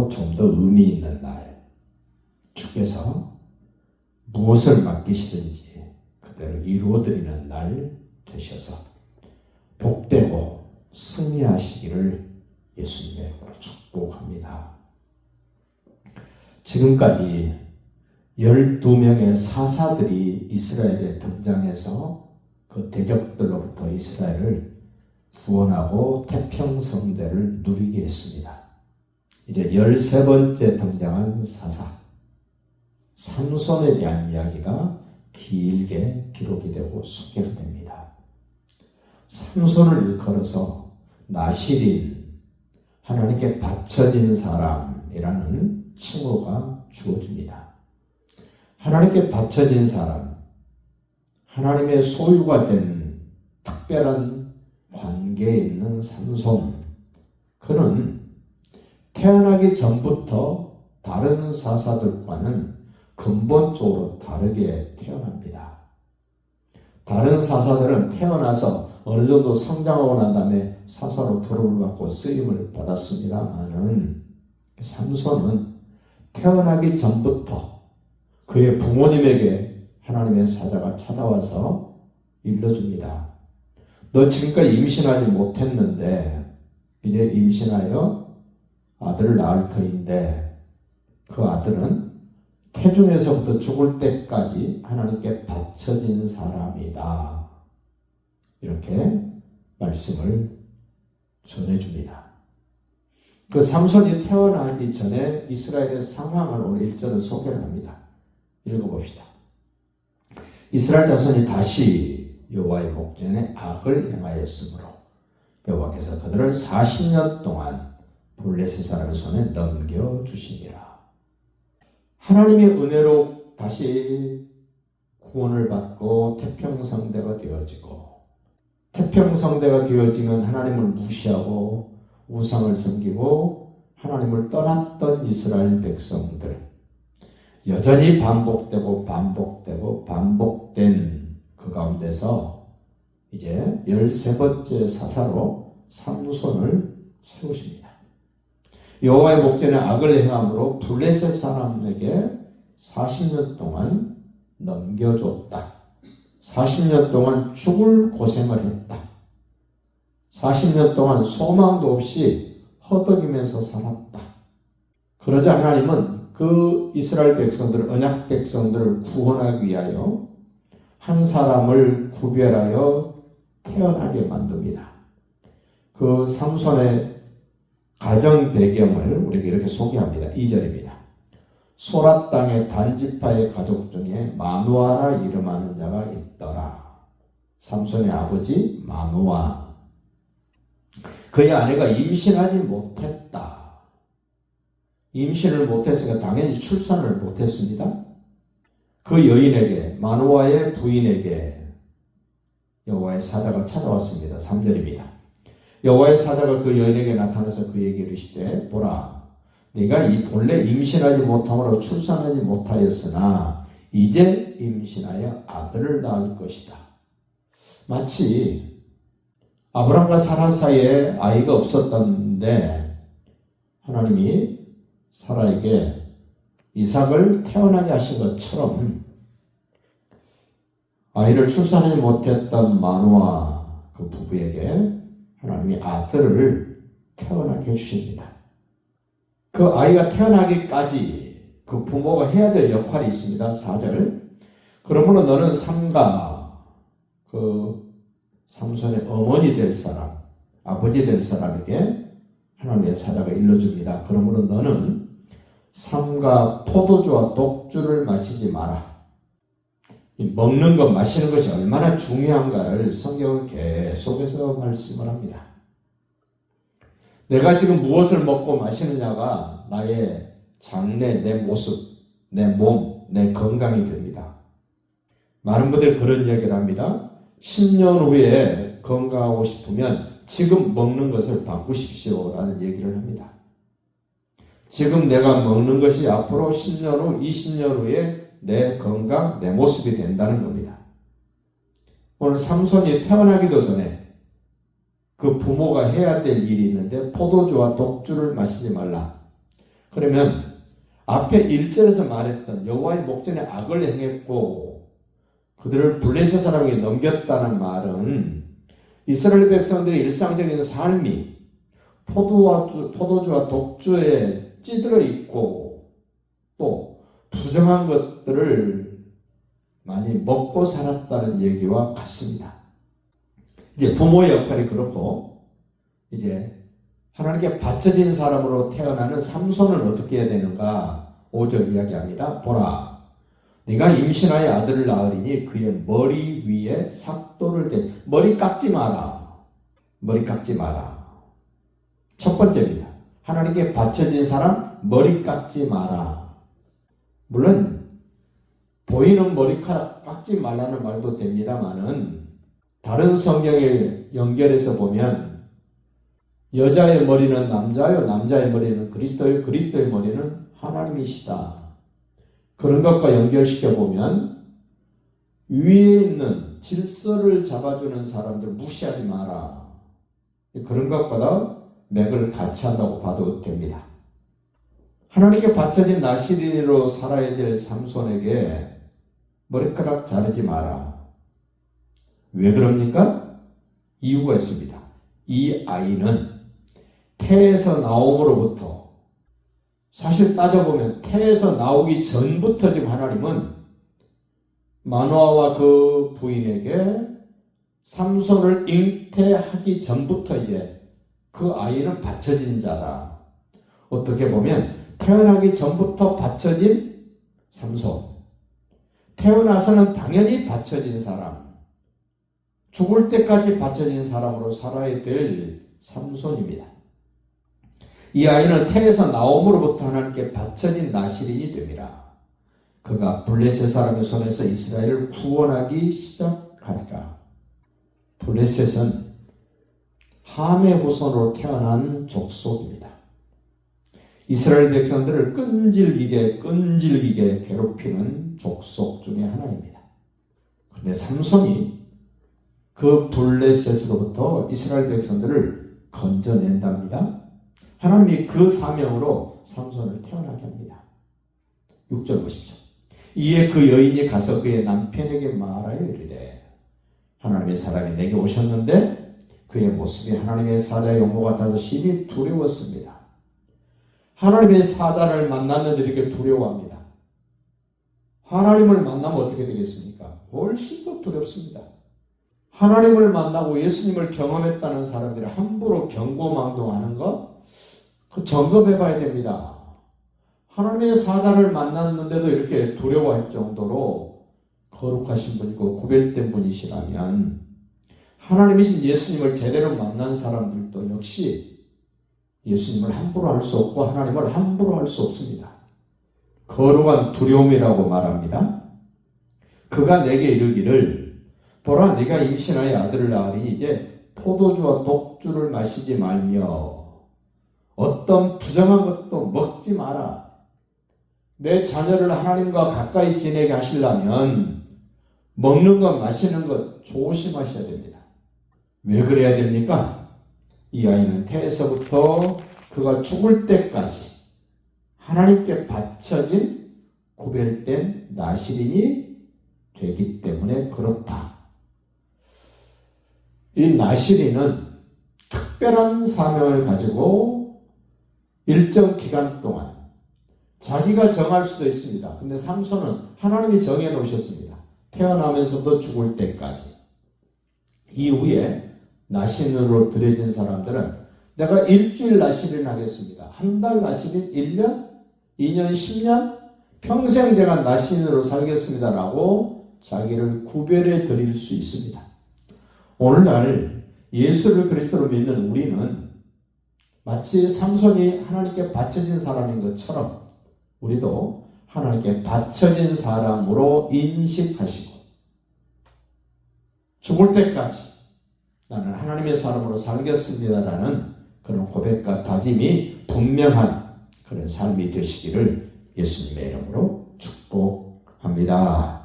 앞으로 좀 더 의미 있는 날, 주께서 무엇을 맡기시든지 그대로 이루어드리는 날 되셔서 복되고 승리하시기를 예수님의 이름으로 축복합니다. 지금까지 12명의 사사들이 이스라엘에 등장해서 그 대적들로부터 이스라엘을 구원하고 태평성대를 누리게 했습니다. 이제 13번째 등장한 사사 삼손에 대한 이야기가 길게 기록이 되고 소개가 됩니다. 삼손을 일컬어서 나실인, 하나님께 바쳐진 사람이라는 칭호가 주어집니다. 하나님께 바쳐진 사람, 하나님의 소유가 된 특별한 관계에 있는 삼손, 그는 태어나기 전부터 다른 사사들과는 근본적으로 다르게 태어납니다. 다른 사사들은 태어나서 어느 정도 성장하고 난 다음에 사사로 부름을 받고 쓰임을 받았습니다만은 삼손은 태어나기 전부터 그의 부모님에게 하나님의 사자가 찾아와서 일러줍니다. 너 지금까지 임신하지 못했는데 이제 임신하여 아들을 낳을 터인데 그 아들은 태중에서부터 죽을 때까지 하나님께 바쳐진 사람이다. 이렇게 말씀을 전해줍니다. 그 삼손이 태어나기 전에 이스라엘의 상황을 오늘 1절을 소개를 합니다. 읽어봅시다. 이스라엘 자손이 다시 여호와의 목전에 악을 행하였으므로 여호와께서 그들을 40년 동안 블레셋 사람의 손에 넘겨주시니라. 하나님의 은혜로 다시 구원을 받고 태평성대가 되어지고, 태평성대가 되어지면 하나님을 무시하고 우상을 섬기고 하나님을 떠났던 이스라엘 백성들, 여전히 반복되고 반복된 그 가운데서 이제 13번째 사사로 삼손을 세우십니다. 여호와의 목전에 악을 행함으로 블레셋 사람에게 40년 동안 넘겨줬다. 40년 동안 죽을 고생을 했다. 40년 동안 소망도 없이 허덕이면서 살았다. 그러자 하나님은 그 이스라엘 백성들, 언약 백성들을 구원하기 위하여 한 사람을 구별하여 태어나게 만듭니다. 그 삼손의 가정 배경을 우리에게 이렇게 소개합니다. 2절입니다. 소라 땅의 단지파의 가족 중에 마누아라 이름하는 자가 있더라. 삼손의 아버지 마누아. 그의 아내가 임신하지 못했다. 임신을 못했으니까 당연히 출산을 못했습니다. 그 여인에게, 마누아의 부인에게 여호와의 사자가 찾아왔습니다. 3절입니다. 여호와의 사자가 그 여인에게 나타나서 그에게 이르시되 보라, 네가 이 본래 임신하지 못함으로 출산하지 못하였으나 이제 임신하여 아들을 낳을 것이다. 마치 아브람과 사라 사이에 아이가 없었던데 하나님이 사라에게 이삭을 태어나게 하신 것처럼 아이를 출산하지 못했던 마누아 그 부부에게 하나님이 아들을 태어나게 해주십니다. 그 아이가 태어나기까지 그 부모가 해야 될 역할이 있습니다. 4절. 그러므로 너는 삼가, 그 삼손의 어머니 될 사람, 아버지 될 사람에게 하나님의 사자가 일러줍니다. 그러므로 너는 삼가 포도주와 독주를 마시지 마라. 먹는 것, 마시는 것이 얼마나 중요한가를 성경은 계속해서 말씀을 합니다. 내가 지금 무엇을 먹고 마시느냐가 나의 장래, 내 모습, 내 몸, 내 건강이 됩니다. 많은 분들이 그런 이야기를 합니다. 10년 후에 건강하고 싶으면 지금 먹는 것을 바꾸십시오 라는 얘기를 합니다. 지금 내가 먹는 것이 앞으로 10년 후, 20년 후에 내 건강, 내 모습이 된다는 겁니다. 오늘 삼손이 태어나기도 전에 그 부모가 해야 될 일이 있는데 포도주와 독주를 마시지 말라. 그러면 앞에 1절에서 말했던 여호와의 목전에 악을 행했고 그들을 블레셋 사람에게 넘겼다는 말은 이스라엘 백성들의 일상적인 삶이 포도주와 독주에 찌들어 있고 또 부정한 것들을 많이 먹고 살았다는 얘기와 같습니다. 이제 부모의 역할이 그렇고 이제 하나님께 바쳐진 사람으로 태어나는 삼손을 어떻게 해야 되는가? 5절 이야기합니다. 보라, 네가 임신하여 아들을 낳으리니 그의 머리 위에 삭도를 대 머리 깎지 마라. 머리 깎지 마라. 첫 번째입니다. 하나님께 바쳐진 사람 머리 깎지 마라. 물론 보이는 머리카락 깎지 말라는 말도 됩니다만은 다른 성경에 연결해서 보면 여자의 머리는 남자요, 남자의 머리는 그리스도요, 그리스도의 머리는 하나님이시다. 그런 것과 연결시켜 보면 위에 있는 질서를 잡아주는 사람들 무시하지 마라. 그런 것보다 맥을 같이 한다고 봐도 됩니다. 하나님께 바쳐진 나시린으로 살아야 될 삼손에게 머리카락 자르지 마라. 왜 그럽니까? 이유가 있습니다. 이 아이는 태에서 나옴으로부터 사실 따져보면 태에서 나오기 전부터 지금 하나님은 마노아와 그 부인에게 삼손을 잉태하기 전부터 이제 그 아이는 바쳐진 자다. 어떻게 보면 태어나기 전부터 바쳐진 삼손, 태어나서는 당연히 바쳐진 사람, 죽을 때까지 바쳐진 사람으로 살아야 될 삼손입니다. 이 아이는 태에서 나옴으로부터 하나님께 바쳐진 나시린이 됩니다. 그가 블레셋 사람의 손에서 이스라엘을 구원하기 시작하리라. 블레셋은 함의 후손으로 태어난 족속입니다. 이스라엘 백성들을 끈질기게 괴롭히는 족속 중에 하나입니다. 그런데 삼손이 그 블레셋으로부터 이스라엘 백성들을 건져낸답니다. 하나님이 그 사명으로 삼손을 태어나게 합니다. 6절 보십시오. 이에 그 여인이 가서 그의 남편에게 말하여 이르되 하나님의 사람이 내게 오셨는데 그의 모습이 하나님의 사자의 용모 같아서 심히 두려웠습니다. 하나님의 사자를 만났는데 이렇게 두려워합니다. 하나님을 만나면 어떻게 되겠습니까? 훨씬 더 두렵습니다. 하나님을 만나고 예수님을 경험했다는 사람들이 함부로 경고망동하는 것, 그 점검해 봐야 됩니다. 하나님의 사자를 만났는데도 이렇게 두려워할 정도로 거룩하신 분이고 구별된 분이시라면 하나님이신 예수님을 제대로 만난 사람들도 역시 예수님을 함부로 할 수 없고 하나님을 함부로 할 수 없습니다. 거룩한 두려움이라고 말합니다. 그가 내게 이르기를 보라 네가 임신하여 아들을 낳으니 이제 포도주와 독주를 마시지 말며 어떤 부정한 것도 먹지 마라. 내 자녀를 하나님과 가까이 지내게 하시려면 먹는 것 마시는 것 조심하셔야 됩니다. 왜 그래야 됩니까? 이 아이는 태에서부터 그가 죽을 때까지 하나님께 바쳐진 구별된 나시린이 되기 때문에 그렇다. 이 나시린은 특별한 사명을 가지고 일정 기간 동안 자기가 정할 수도 있습니다. 근데 삼손은 하나님이 정해 놓으셨습니다. 태어나면서도 죽을 때까지. 이후에 나신으로 들여진 사람들은 내가 일주일 나시린 하겠습니다. 한 달 나시린 1년, 2년, 10년 평생 제가 나신으로 살겠습니다라고 자기를 구별해 드릴 수 있습니다. 오늘날 예수를 그리스도로 믿는 우리는 마치 삼손이 하나님께 바쳐진 사람인 것처럼 우리도 하나님께 바쳐진 사람으로 인식하시고 죽을 때까지 나는 하나님의 사람으로 살겠습니다라는 그런 고백과 다짐이 분명한 그런 삶이 되시기를 예수님의 이름으로 축복합니다.